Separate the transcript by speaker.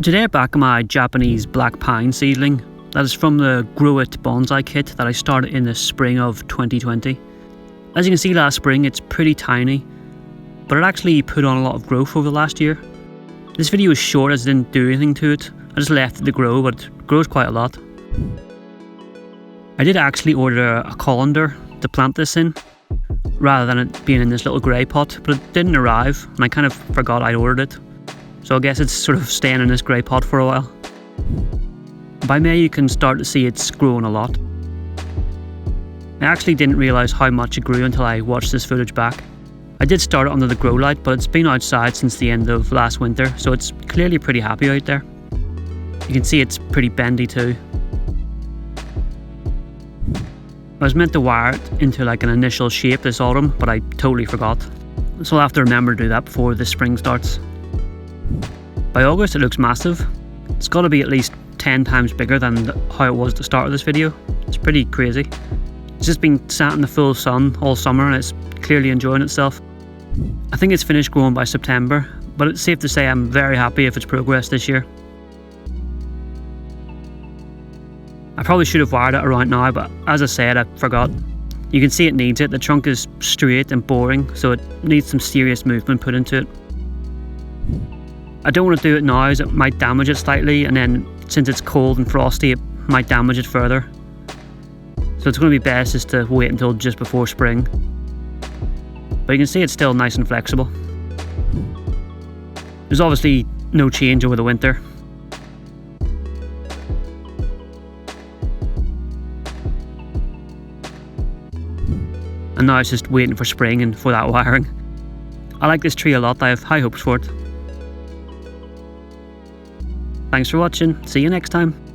Speaker 1: Today I back my Japanese black pine seedling that is from the Grow It Bonsai Kit that I started in the spring of 2020. As you can see, last spring it's pretty tiny, but it actually put on a lot of growth over the last year. This video is short as I didn't do anything to it. I just left it to grow, but it grows quite a lot. I did actually order a colander to plant this in, rather than it being in this little grey pot, but it didn't arrive and I kind of forgot I'd ordered it. So I guess it's sort of staying in this grey pot for a while. By May you can start to see it's growing a lot. I actually didn't realise how much it grew until I watched this footage back. I did start it under the grow light, but it's been outside since the end of last winter, so it's clearly pretty happy out there. You can see it's pretty bendy too. I was meant to wire it into like an initial shape this autumn, but I totally forgot. So I'll have to remember to do that before the spring starts. By August it looks massive. It's got to be at least 10 times bigger than how it was at the start of this video. It's pretty crazy. It's just been sat in the full sun all summer and it's clearly enjoying itself. I think it's finished growing by September, but it's safe to say I'm very happy with its progress this year. I probably should have wired it around now, but as I said, I forgot. You can see it needs it. The trunk is straight and boring, so it needs some serious movement put into it. I don't want to do it now as it might damage it slightly, and then since it's cold and frosty it might damage it further. So it's going to be best just to wait until just before spring. But you can see it's still nice and flexible. There's obviously no change over the winter. And now it's just waiting for spring and for that wiring. I like this tree a lot. I have high hopes for it. Thanks for watching. See you next time.